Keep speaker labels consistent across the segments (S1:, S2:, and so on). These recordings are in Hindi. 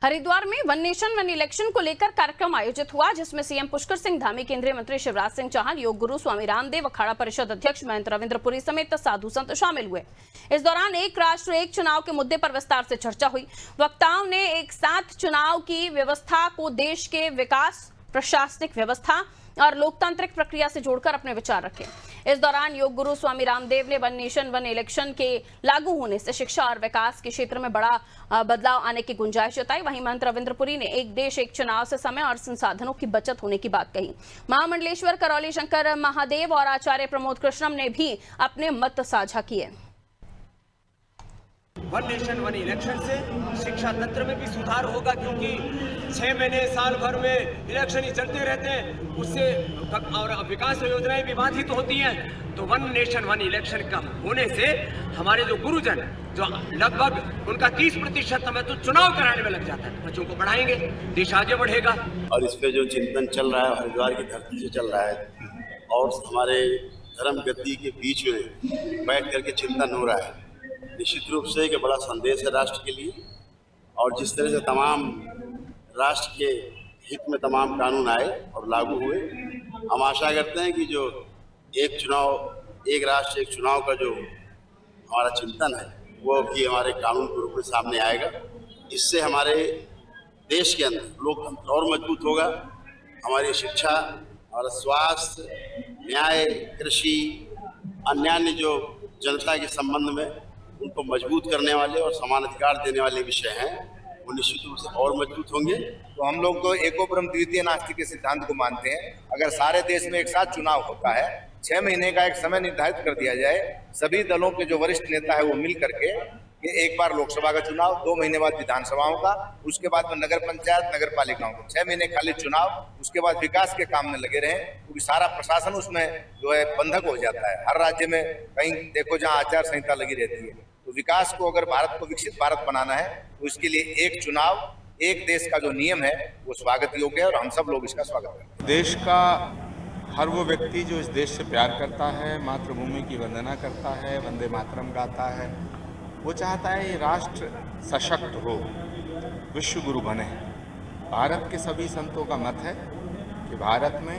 S1: हरिद्वार में वन नेशन वन इलेक्शन को लेकर कार्यक्रम आयोजित हुआ, जिसमें सीएम पुष्कर सिंह धामी, केंद्रीय मंत्री शिवराज सिंह चौहान, योग गुरु स्वामी रामदेव, अखाड़ा परिषद अध्यक्ष महंत रविंद्रपुरी समेत साधु संत शामिल हुए। इस दौरान एक राष्ट्र एक चुनाव के मुद्दे पर विस्तार से चर्चा हुई। वक्ताओं ने एक साथ चुनाव की व्यवस्था को देश के विकास, प्रशासनिक व्यवस्था और लोकतांत्रिक प्रक्रिया से जोड़कर अपने विचार रखे। इस दौरान योग गुरु स्वामी रामदेव ने वन नेशन वन इलेक्शन के लागू होने से शिक्षा और विकास के क्षेत्र में बड़ा बदलाव आने की गुंजाइश जताई। वहीं महंत रविंद्रपुरी ने एक देश एक चुनाव से समय और संसाधनों की बचत होने की बात कही। महामंडलेश्वर करौली शंकर महादेव और आचार्य प्रमोद कृष्णम ने भी अपने मत साझा किए।
S2: वन नेशन वन इलेक्शन से शिक्षा तंत्र में भी सुधार होगा, क्योंकि 6 महीने साल भर में इलेक्शन ही चलते रहते हैं, उससे और विकास योजनाएं भी बाधित होती हैं। तो वन नेशन वन इलेक्शन का होने से हमारे जो गुरुजन, जो लगभग उनका 30% समय तो चुनाव कराने में लग जाता है, बच्चों को पढ़ाएंगे, देश आगे बढ़ेगा।
S3: और इस पे जो चिंतन चल रहा है हरिद्वार की धरती से चल रहा है और हमारे धर्म गति के बीच में बैठ करके चिंतन हो रहा है, निश्चित रूप से एक बड़ा संदेश है राष्ट्र के लिए। और जिस तरह से तमाम राष्ट्र के हित में तमाम कानून आए और लागू हुए, हम आशा करते हैं कि जो एक चुनाव एक राष्ट्र एक चुनाव का जो हमारा चिंतन है वो भी हमारे कानून के रूप में सामने आएगा। इससे हमारे देश के अंदर लोकतंत्र और मजबूत होगा। हमारी शिक्षा और स्वास्थ्य, न्याय, कृषि, अन्य जो जनता के संबंध में उनको मजबूत करने वाले और समान अधिकार देने वाले विषय हैं, वो निश्चित रूप से और मजबूत होंगे।
S4: तो हम लोग तो एको ब्रह्म द्वितीय नास्ति के सिद्धांत को मानते हैं। अगर सारे देश में एक साथ चुनाव होता है, 6 महीने का एक समय निर्धारित कर दिया जाए, सभी दलों के जो वरिष्ठ नेता है वो मिल करके कि एक बार लोकसभा का चुनाव, 2 महीने बाद विधानसभाओं का, उसके बाद में नगर पंचायत, नगर पालिकाओं का, 6 महीने खाली चुनाव, उसके बाद विकास के काम में लगे रहें, क्योंकि सारा प्रशासन उसमें जो है बंधक हो जाता है। हर राज्य में कहीं देखो जहाँ आचार संहिता लगी रहती है। तो विकास को, अगर भारत को विकसित भारत बनाना है, तो इसके लिए एक चुनाव एक देश का जो नियम है वो स्वागत योग्य है और हम सब लोग इसका स्वागत करते हैं।
S5: देश का हर वो व्यक्ति जो इस देश से प्यार करता है, मातृभूमि की वंदना करता है, वंदे मातरम गाता है, वो चाहता है ये राष्ट्र सशक्त हो, विश्व गुरु बने। भारत के सभी संतों का मत है कि भारत में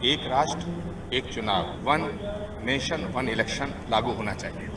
S5: एक राष्ट्र एक चुनाव, वन नेशन वन इलेक्शन लागू होना चाहिए।